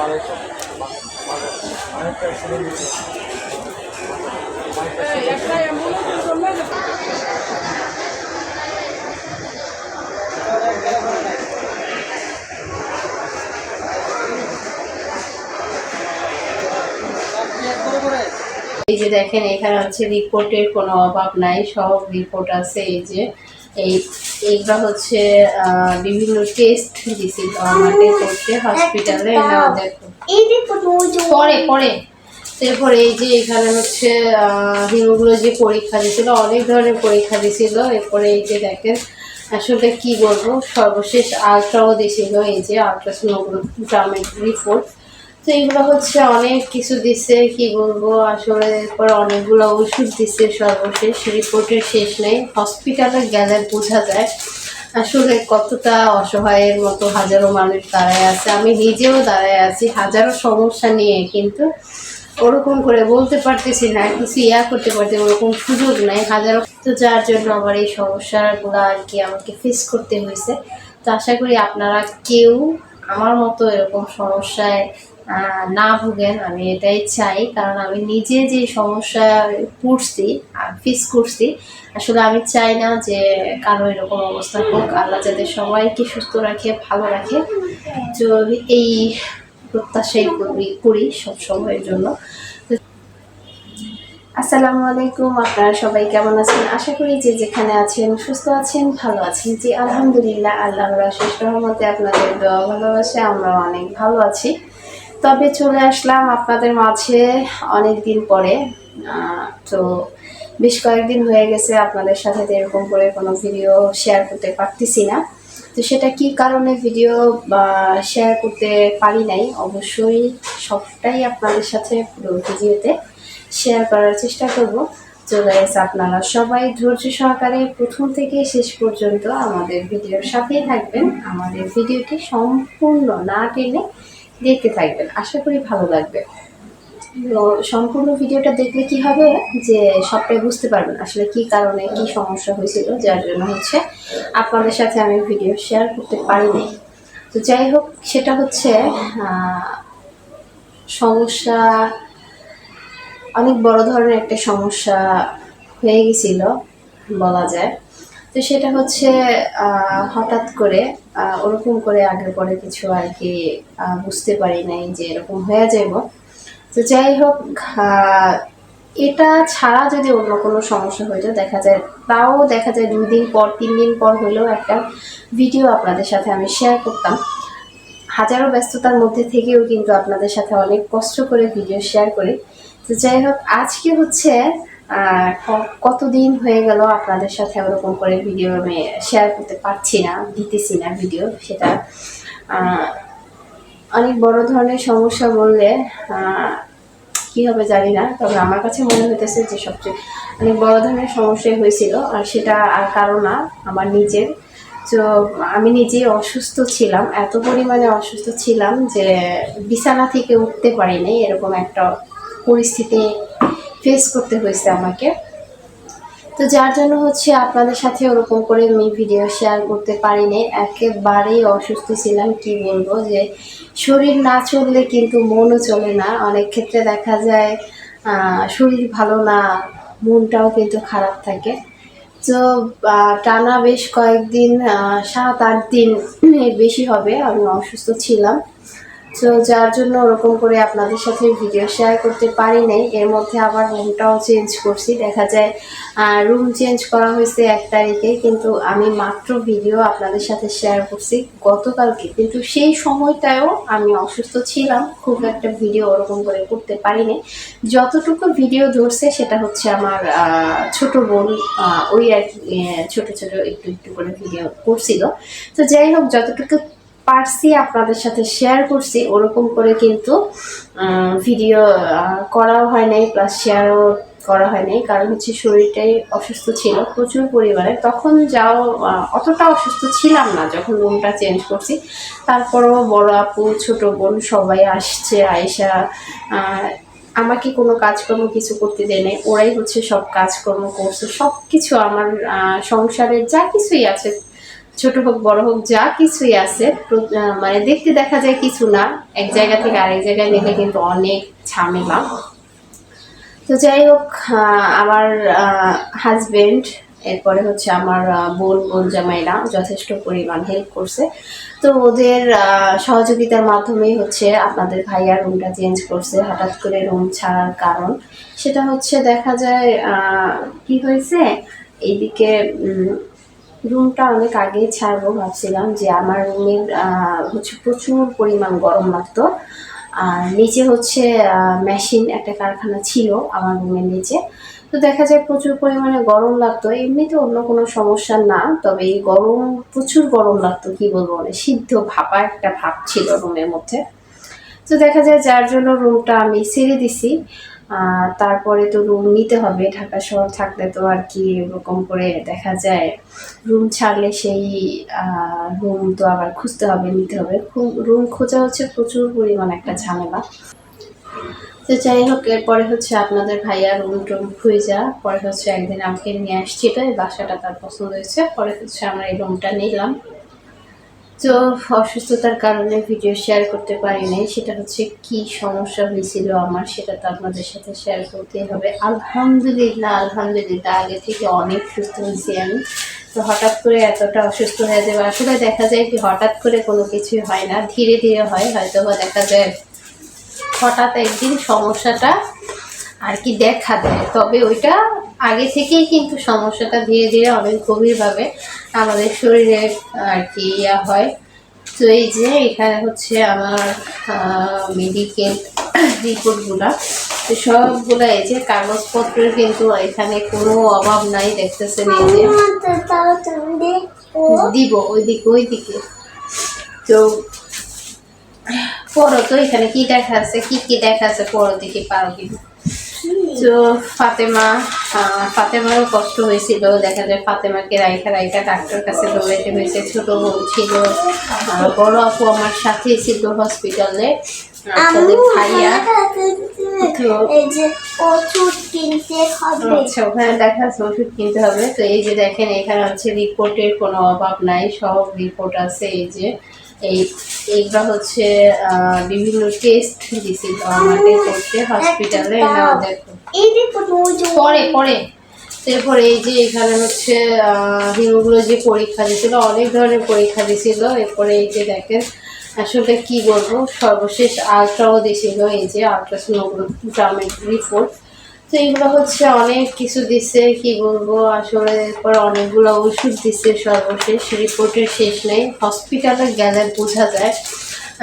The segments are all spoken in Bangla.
এই যে দেখেন এখানে হচ্ছে রিপোর্টের কোনো অভাব নাই, সব রিপোর্ট আছে। এই যে এইগুলো হচ্ছে বিভিন্ন টেস্ট দিছিল আমাকে করতে হসপিটালে। পরে পরে তারপরে এই যে এখানে হচ্ছে হিমোগ্লোবিন পরীক্ষা দিছিল, অনেক ধরনের পরীক্ষা দিছিল। এরপরে এই যে দেখেন আসলে কি বলবো, সর্বশেষ আলট্রাও দিছিল, এই যে আলট্রাসোনোগ্রামের রিপোর্ট। তো এইগুলো হচ্ছে অনেক কিছু দিচ্ছে, কি বলবো আসলে। এরপর অনেকগুলো ওষুধ দিচ্ছে, সর্বশেষ রিপোর্টের শেষ নেই। হসপিটালে গেলে বোঝা যায় আসলে কতটা অসহায়ের মতো হাজারো মানুষ দাঁড়ায় আছে। আমি নিজেও দাঁড়ায় আছি হাজারো সমস্যা নিয়ে, কিন্তু ওরকম করে বলতে পারতেছি না, কিছু করতে পারতে ওরকম সুযোগ নাই হাজারো। তো যার জন্য আমার এই সমস্যাগুলো আর কি আমাকে ফেস করতে হয়েছে। তো আশা করি আপনারা কেউ আমার মতো এরকম সমস্যায় না ভুগেন, আমি এটাই চাই। কারণ আমি নিজে যে সমস্যায় পড়ছি আর ফেস করছি, আসলে আমি চাই না যে কারো এরকম অবস্থা হোক। আল্লাহ যাতে সবাইকে সুস্থ রাখে, ভালো রাখে, তো এই প্রত্যাশাই করি সবসময়ের জন্য। আসসালামু আলাইকুম, আপনারা সবাই কেমন আছেন? আশা করি যে যেখানে আছেন সুস্থ আছেন, ভালো আছেন। জি আলহামদুলিল্লাহ, আল্লাহর অশেষ রহমতে আপনাদের দোয়া ভালোবাসে আমরাও অনেক ভালো আছি। তবে চলে আসলাম আপনাদের মাঝে অনেক দিন পরে। তো বেশ কয়েকদিন হয়ে গেছে আপনাদের সাথে এরকম করে কোনো ভিডিও শেয়ার করতে পারতেছি না। তো সেটা কি কারণে ভিডিও শেয়ার করতে পারি নাই, অবশ্যই সবটাই আপনাদের সাথে পুরো ভিডিওতে শেয়ার করার চেষ্টা করব। তো গাইস, আপনারা সবাই ধৈর্য সহকারে প্রথম থেকে শেষ পর্যন্ত আমাদের ভিডিওর সাথেই থাকবেন। আমাদের ভিডিওটি সম্পূর্ণ না টেনে দেখতে থাকবেন, আশা করি ভালো লাগবে। সম্পূর্ণ ভিডিওটা দেখলে কি হবে যে সবটাই বুঝতে পারবেন আসলে কি কারণে কি সমস্যা হয়েছিল, যার জন্য হচ্ছে আপনাদের সাথে আমি ভিডিও শেয়ার করতে পারিনি। তো যাই হোক, সেটা হচ্ছে সমস্যা অনেক বড় ধরনের একটা সমস্যা হয়ে গেছিল বলা যায়। তো সেটা হচ্ছে হঠাৎ করে ওরকম করে আগে পরে কিছু আর কি বুঝতে পারি নাই যে এরকম হয়ে যাব। তো যাই হোক, এটা ছাড়া যদি অন্য কোনো সমস্যা হইতো দেখা যায়, তাও দেখা যায় 2 দিন পর 3 দিন পর হলেও একটা ভিডিও আপনাদের সাথে আমি শেয়ার করতাম। হাজারো ব্যস্ততার মধ্যে থেকেও কিন্তু আপনাদের সাথে অনেক কষ্ট করে ভিডিও শেয়ার করি। তো যাই হোক, আজকে হচ্ছে কতদিন হয়ে গেল আপনাদের সাথে ওরকম করে ভিডিও আমি শেয়ার করতে পারছি না, দিতেছি না ভিডিও। সেটা অনেক বড় ধরনের সমস্যা বললে কি হবে জানি না, তবে আমার কাছে মনে হইতেছে যে সবচেয়ে অনেক বড় ধরনের সমস্যাই হয়েছিল। আর সেটা আর কারো না, আমার নিজের। তো আমি নিজেই অসুস্থ ছিলাম, এত পরিমাণে অসুস্থ ছিলাম যে বিছানা থেকে উঠতে পারিনি, এরকম একটা পরিস্থিতি ফেস করতে হয়েছে আমাকে। তো যার জন্য হচ্ছে আপনাদের সাথে ওরকম করে আমি ভিডিও শেয়ার করতে পারিনি, একেবারেই অসুস্থ ছিলাম। কি বলবো যে শরীর না চললে কিন্তু মনও চলে না। অনেক ক্ষেত্রে দেখা যায় শরীর ভালো না, মনটাও কিন্তু খারাপ থাকে। তো টানা বেশ কয়েকদিন 7-8 দিন বেশি হবে আমি অসুস্থ ছিলাম। তো যার জন্য ওরকম করে আপনাদের সাথে ভিডিও শেয়ার করতে পারি নাই। এর মধ্যে আবার রুমটাও চেঞ্জ করছি, দেখা যায় রুম চেঞ্জ করা হয়েছে 1 তারিখে, কিন্তু আমি মাত্র ভিডিও আপনাদের সাথে শেয়ার করছি গতকালকে। কিন্তু সেই সময়টায়ও আমি অসুস্থ ছিলাম, খুব একটা ভিডিও ওরকম করে করতে পারিনি। যতটুকু ভিডিও ধরছে সেটা হচ্ছে আমার ছোট বোন, ওই আর কি ছোট ছোট একটু একটু করে ভিডিও করছিল। তো যাই হোক, যতটুকু পারছি আপনাদের সাথে শেয়ার করছি, ওরকম করে কিন্তু ভিডিও করাও হয় নাই, প্লাস শেয়ারও করা হয় নাই। কারণ হচ্ছে শরীরটাই অসুস্থ ছিল প্রচুর পরিমাণে। তখন যাও অতটা অসুস্থ ছিলাম না যখন রুমটা চেঞ্জ করছি। তারপরও বড় আপু, ছোট বোন সবাই আসছে, আয়েশা আমাকে কোনো কাজকর্ম কিছু করতে দেয় নাই, ওরাই হচ্ছে সব কাজকর্ম করছে। সব কিছু আমার সংসারের যা কিছুই আছে ছোট হোক বড় হোক যা কিছুই আছে মানে দেখতে দেখা যায় কিছু না, এক জায়গা থেকে আরেক জায়গায় নিলে কিন্তু অনেক ঝামেলা। তো যাই হোক, আমার হাজবেন্ড, এরপরে হচ্ছে আমার বোন জামাইরা যথেষ্ট পরিমাণ হেল্প করছে। তো ওদের সহযোগিতার মাধ্যমেই হচ্ছে আপনাদের ভাইয়া রুমটা চেঞ্জ করছে। হঠাৎ করে রুম ছাড়ার কারণ সেটা হচ্ছে দেখা যায় কি হয়েছে, এইদিকে রুমটা অনেক আগেই ছাড়বো ভাবছিলাম, যে আমার রুমের হচ্ছে প্রচুর পরিমাণ গরম লাগতো। আর নিচে হচ্ছে মেশিন একটা কারখানা ছিল আমার রুমের নিচে। তো দেখা যায় প্রচুর পরিমাণে গরম লাগতো, এমনিতে অন্য কোনো সমস্যা না, তবে এই গরম প্রচুর গরম লাগতো, কি বলবো, মানে সিদ্ধ ভাপা একটা ভাব ছিল রুমের মধ্যে। তো দেখা যায় যার জন্য রুমটা আমি ছেড়ে দিছি। তারপরে তো রুম নিতে হবে, ঢাকা শহর থাকলে তো আর কি এরকম করে দেখা যায় রুম ছাড়লে সেই রুম তো আবার খুঁজতে হবে, নিতে হবে। রুম খোঁজা হচ্ছে প্রচুর পরিমাণ একটা ঝামেলা। তো যাই হোক, এরপরে হচ্ছে আপনাদের ভাইয়া রুম টুম খুঁজা পরে হচ্ছে একদিন আমাকে নিয়ে আসছিল, এই বাসাটা তার পছন্দ হয়েছে, পরে হচ্ছে আমরা এই রুমটা নিলাম। তো অসুস্থতার কারণে ভিডিও শেয়ার করতে পারিনি, সেটা হচ্ছে কি সমস্যা হয়েছিল আমার, সেটা তো আপনাদের সাথে শেয়ার করতেই হবে। আলহামদুলিল্লাহ আলহামদুলিল্লাহ আগে থেকে অনেক সুস্থ হয়েছি আমি। তো হঠাৎ করে এতটা অসুস্থ হয়ে যাবে, আসলে দেখা যায় কি হঠাৎ করে কোনো কিছুই হয় না, ধীরে ধীরে হয়, হয়তো বা দেখা যায় হঠাৎ একদিন সমস্যাটা আর কি দেখা দেয়, তবে ওইটা আগে থেকেই কিন্তু সমস্যাটা ধীরে ধীরে অনেক গভীরভাবে আমাদের শরীরে আর কি ইয়া হয়। তো এই যে এখানে হচ্ছে আমার মেডিকেল রিপোর্টগুলা, তো সবগুলো এই যে কাগজপত্রের কিন্তু এখানে কোনো অভাব নাই, দেখতেছেন এই যে দিব ওইদিকে। তো পড়ো তো এখানে কি দেখা আছে, কি দেখা আছে পড়ো দিকে, পারো কিন্তু। তো ফাতেমারও কষ্ট হয়েছিল, দেখা যায় ফাতেমাকে রাইখা ডাক্তার কাছে দৌড়াইতে হয়েছে। ছোট বোন ছিল, বড় আপু আমার সাথেই ছিল হসপিটালে, ভাইয়া। আচ্ছা, ওখানে দেখা যাচ্ছে ওষুধ কিনতে হবে। তো এই যে দেখেন এখানে হচ্ছে রিপোর্টের কোনো অভাব নাই, সব রিপোর্ট আছে। এই যে এইগুলো হচ্ছে বিভিন্ন টেস্ট দিছিল আমাকে করতে হসপিটালে, পরে এরপরে এই যে এখানে হচ্ছে হিমোগ্লোবিন পরীক্ষা দিছিল, অনেক ধরনের পরীক্ষা দিছিল। এরপরে এই যে দেখেন আসলে কি বলবো, সর্বশেষ আলট্রাও দিছিল, এই যে আলট্রাসোনোগ্রামের রিপোর্ট। তো এইগুলো হচ্ছে অনেক কিছু দিছে, কি বলবো আসলে। এরপর অনেকগুলো ওষুধ দিছে, সর্বশেষ রিপোর্টের শেষ নেই। হসপিটালে গেলে বোঝা যায়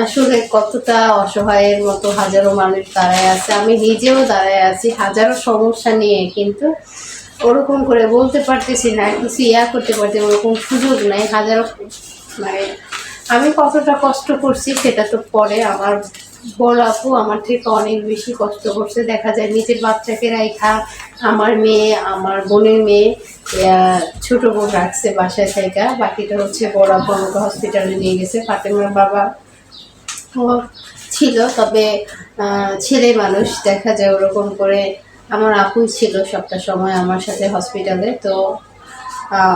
আসলে কতটা অসহায়ের মতো হাজারো মানুষ দাঁড়ায় আছে, আমি নিজেও দাঁড়ায় আছি হাজারো সমস্যা নিয়ে, কিন্তু ওরকম করে বলতে পারতেছি না, কিছু করতে পারছি, ওরকম সুযোগ নেই। হাজারো মানে আমি কতটা কষ্ট করছি সেটা তো পরে, আমার বড় আপু আমার থেকে অনেক বেশি কষ্ট করছে, দেখা যায় নিজের বাচ্চাকে রাইখা, আমার মেয়ে, আমার বোনের মেয়ে, ছোট বোন রাখছে বাসায় থাইকা, বাকিটা হচ্ছে বড় আপু আমাকে হসপিটালে নিয়ে গেছে। ফাতেমার বাবা ছিল, তবে ছেলে মানুষ, দেখা যায় ওরকম করে। আমার আপুই ছিল সবটা সময় আমার সাথে হসপিটালে। তো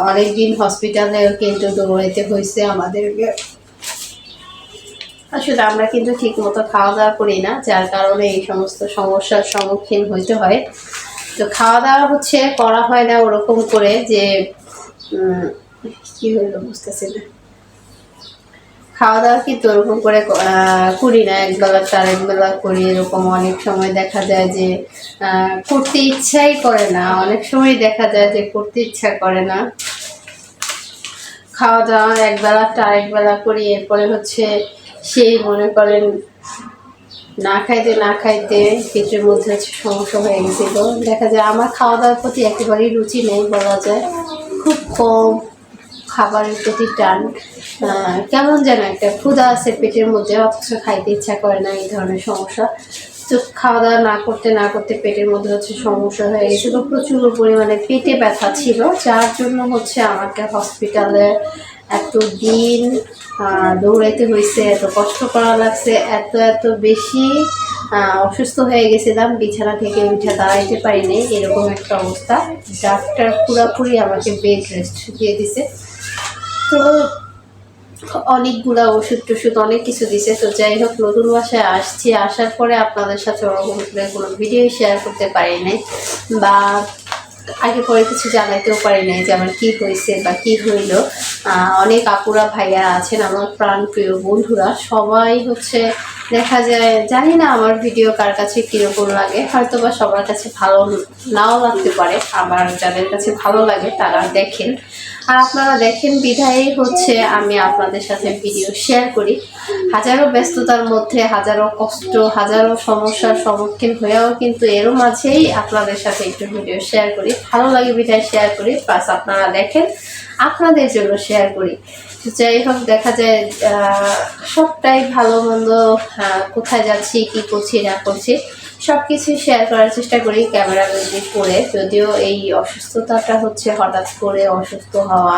অনেকদিন হসপিটালেও কিন্তু দৌড়াইতে হয়েছে আমাদেরকে। আসলে আমরা কিন্তু ঠিক মতো খাওয়া দাওয়া করি না, যার কারণে এই সমস্ত সমস্যার সম্মুখীন হইতে হয়। তো খাওয়া দাওয়া হচ্ছে করা হয় না ওরকম করে, যে কি হইলো বুঝতেছি না, খাওয়া দাওয়া কিন্তু ওরকম করে করি না, একবেলা আরেকবেলা করি, এরকম অনেক সময় দেখা যায় যে করতে ইচ্ছাই করে না, অনেক সময় দেখা যায় যে করতে ইচ্ছা করে না। খাওয়া দাওয়া একবেলা আরেকবেলা করি, এরপরে হচ্ছে সেই মনে করেন না খাইতে পেটের মধ্যে হচ্ছে সমস্যা হয়ে গেছিলো। দেখা যায় আমার খাওয়া দাওয়ার প্রতি একেবারেই রুচি নেই বলা যায়, খুব কম খাবারের প্রতি টান, কেমন যেন একটা ক্ষুধা আছে পেটের মধ্যে, অথচ খাইতে ইচ্ছা করে না, এই ধরনের সমস্যা। তো খাওয়া দাওয়া না করতে পেটের মধ্যে হচ্ছে সমস্যা হয়ে গেছিলো, প্রচুর পরিমাণে পেটে ব্যথা ছিল, যার জন্য হচ্ছে আমাকে হসপিটালে এত দিন দৌড়াইতে হয়েছে, এত কষ্ট করা লাগছে, এত বেশি অসুস্থ হয়ে গেছিলাম, বিছানা থেকে উঠে দাঁড়াইতে পারিনি, এরকম একটা অবস্থা। ডাক্তার পুরোপুরি আমাকে বেড রেস্ট দিয়ে দিছে। তো তো অনেকগুলা ওষুধ টষুধ অনেক কিছু দিছে। তো যাই হোক, নতুন বাসায় আসছি, আসার পরে আপনাদের সাথে ওরকম করে কোনো ভিডিও শেয়ার করতে পারি নাই, বা আগে পরে কিছু জানাইতেও পারি নাই যে আমার কি হয়েছে বা কি হইল। অনেক আপুরা ভাইয়া আছেন, আমার প্রাণ প্রিয় বন্ধুরা, সবাই হচ্ছে দেখা যায়, জানি না আমার ভিডিও কার কাছে কীরকম লাগে, হয়তো বা সবার কাছে ভালো নাও লাগতে পারে, আবার যাদের কাছে ভালো লাগে তারা দেখেন। আর আপনারা দেখেন বিধায়ী হচ্ছে আমি আপনাদের সাথে ভিডিও শেয়ার করি। হাজারো ব্যস্ততার মধ্যে, হাজারো কষ্ট, হাজারো সমস্যার সম্মুখীন হয়েও কিন্তু এরও মাঝেই আপনাদের সাথে একটু ভিডিও শেয়ার করি। ভালো লাগে বিধায় শেয়ার করি, প্লাস আপনারা দেখেন, আপনাদের জন্য শেয়ার করি। যাই হোক, দেখা যায় সবটাই ভালো মন্দ, কোথায় যাচ্ছি, কি করছি না করছি, সব কিছু শেয়ার করার চেষ্টা করি ক্যামেরা বন্দি করে। যদিও এই অসুস্থতাটা হচ্ছে হঠাৎ করে অসুস্থ হওয়া,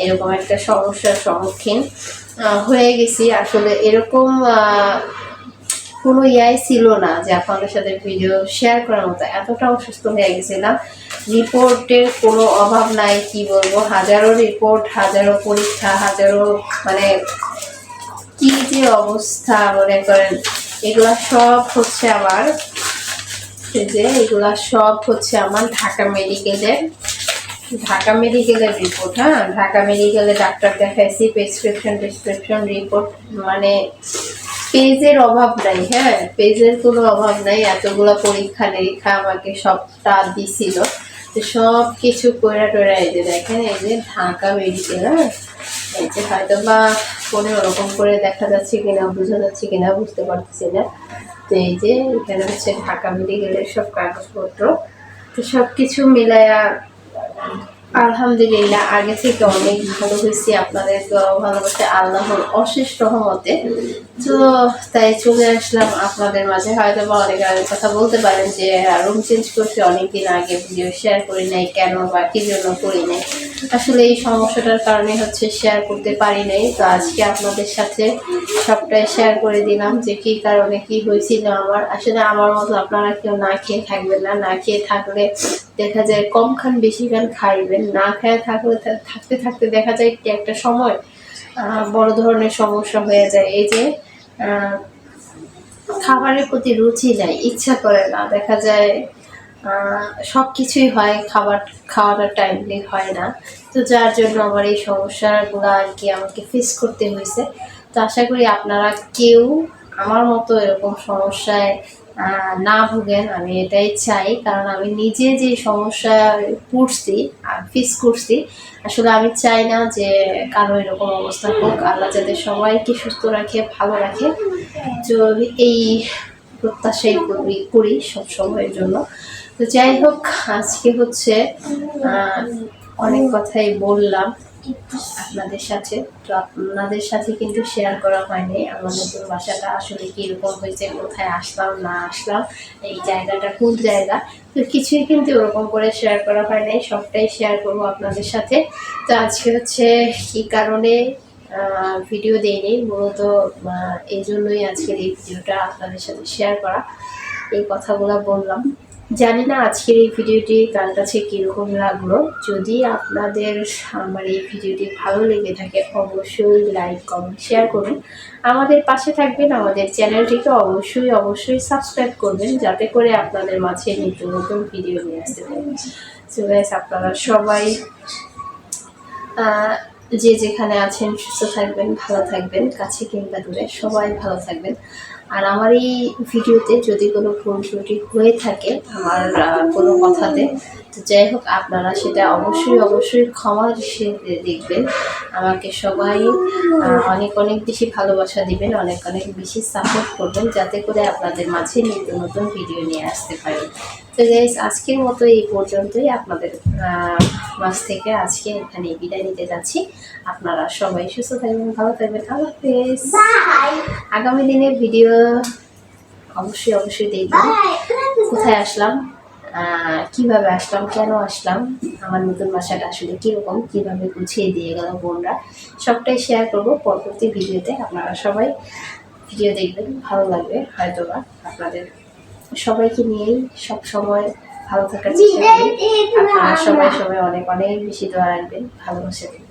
এরকম একটা সমস্যার সম্মুখীন হয়ে গেছি। আসলে এরকম কোনো ইয়াই ছিল না যে আপনাদের সাথে ভিডিও শেয়ার করার মতো, এতটা অসুস্থ হয়ে গেছিলাম। রিপোর্টের কোনো অভাব নাই, কি বলবো, হাজারো রিপোর্ট, হাজারো পরীক্ষা, হাজারো মানে কি যে অবস্থা মনে করেন। এগুলা সব হচ্ছে আমার, এগুলা সব হচ্ছে আমার ঢাকা মেডিকেলের রিপোর্ট। হ্যাঁ, ঢাকা মেডিকেলে ডাক্তার দেখাইছি, প্রেসক্রিপশন রিপোর্ট, মানে পেজের অভাব নাই। হ্যাঁ, পেজের কোনো অভাব নাই, এতগুলো পরীক্ষা নিরীক্ষা আমাকে সবটা দিছিল। তো সব কিছু কইরা টইরা এই যে দেখেন, এই যে ঢাকা মেডিকেল। হ্যাঁ, এই যে হয়তো বা ফোনে ওরকম করে দেখা যাচ্ছে কিনা, বোঝা যাচ্ছে কিনা বুঝতে পারতেছি না। তো এই যে এখানে হচ্ছে ঢাকা মেডিকেলের সব কাগজপত্র। তো সব কিছু মিলায়া আলহামদুলিল্লাহ আগে থেকে অনেক ভালো হয়েছি, আপনাদের ভালোবাসে, আল্লাহর অশেষ রহমতে। তো তাই চলে আসলাম আপনাদের মাঝে। হয়তো বা অনেক আগের কথা বলতে পারেন যে রুম চেঞ্জ করতে অনেকদিন আগে ভিডিও শেয়ার করি নাই, কেন বা কি জন্য করি নাই। আসলে এই সমস্যাটার কারণে হচ্ছে শেয়ার করতে পারি নাই। তো আজকে আপনাদের সাথে সবটাই শেয়ার করে দিলাম যে কি কারণে কি হয়েছিল আমার। আসলে আমার মতো আপনারা কেউ না খেয়ে থাকবেন না, না খেয়ে থাকলে দেখা যায় কম খান বেশি খান খাইবেন, না খেয়ে থাকতে থাকতে দেখা যায় কি একটা সময় বড় ধরনের সমস্যা হয়ে যায়। এই যে খাবারের প্রতি রুচি নাই, ইচ্ছা করে না, দেখা যায় সব কিছুই হয়, খাওয়াটা টাইমলি হয় না। তো যার জন্য আমার এই সমস্যাগুলো আর কি আমাকে ফেস করতে হয়েছে। তো আশা করি আপনারা কেউ আমার মতো এরকম সমস্যায় না ভুগেন, আমি এটাই চাই। কারণ আমি নিজে যে সমস্যায় পড়ছি আর ফেস করছি, আসলে আমি চাই না যে কারো এরকম অবস্থা হোক। আল্লাহ যাতে সবাইকে সুস্থ রাখে, ভালো রাখে, তো এই প্রত্যাশাই করি সব সময়ের জন্য। তো যাই হোক, আজকে হচ্ছে অনেক কথাই বললাম আপনাদের সাথে। তো আপনাদের সাথে কিন্তু শেয়ার করা হয়নি আমার নতুন বাসাটা আসলে কীরকম হয়েছে, কোথায় আসলাম না আসলাম, এই জায়গাটা কোন জায়গা, তো কিছুই কিন্তু ওরকম করে শেয়ার করা হয় নাই। সবটাই শেয়ার করবো আপনাদের সাথে। তো আজকে হচ্ছে কী কারণে ভিডিও দেয়নি, মূলত এই জন্যই আজকের এই ভিডিওটা আপনাদের সাথে শেয়ার করা, এই কথাগুলো বললাম। জানি না আজকের এই ভিডিওটি কার কাছে কীরকম লাগলো। যদি আপনাদের আমার এই ভিডিওটি ভালো লেগে থাকে অবশ্যই লাইক কমেন্ট শেয়ার করুন, আমাদের পাশে থাকবেন, আমাদের চ্যানেলটিকে অবশ্যই সাবস্ক্রাইব করবেন, যাতে করে আপনাদের মাঝে নিত্য নতুন ভিডিও নিয়ে আসতে পারি। সো গাইস, আপনারা সবাই যে যেখানে আছেন সুস্থ থাকবেন, ভালো থাকবেন, কাছে কিংবা দূরে সবাই ভালো থাকবেন। আর আমার এই ভিডিওতে যদি কোনো ভুল ত্রুটি হয়ে থাকে আমার কোনো কথাতে, তো যাই হোক আপনারা সেটা অবশ্যই ক্ষমা হিসেবে দেখবেন। আমাকে সবাই অনেক বেশি ভালোবাসা দিবেন, অনেক বেশি সাপোর্ট করবেন, যাতে করে আপনাদের মাঝে নিত্য নতুন ভিডিও নিয়ে আসতে পারি। তো গাইস, আজকের মতো এই পর্যন্তই। আপনাদের মাঝ থেকে আজকে এখানে বিদায় নিতে যাচ্ছি। আপনারা সবাই সুস্থ থাকবেন, ভালো থাকবেন। আল্লাহ হাফেজ। আগামী দিনের ভিডিও অবশ্যই দেখবেন। কোথায় আসলাম, কিভাবে আসলাম, কেন আসলাম, আমার নতুন বাসাটা আসলে কীরকম, কীভাবে গুছিয়ে দিয়ে গেল বোনরা, সবটাই শেয়ার করব পরবর্তী ভিডিওতে। আপনারা সবাই ভিডিও দেখবেন, ভালো লাগবে হয়তোবা। আপনাদের সবাইকে নিয়েই সব সময় ভালো থাকার চেষ্টা করি। আপনারা সবাই অনেক বেশি দোয়া রাখবেন, ভালোবাসা দেবেন।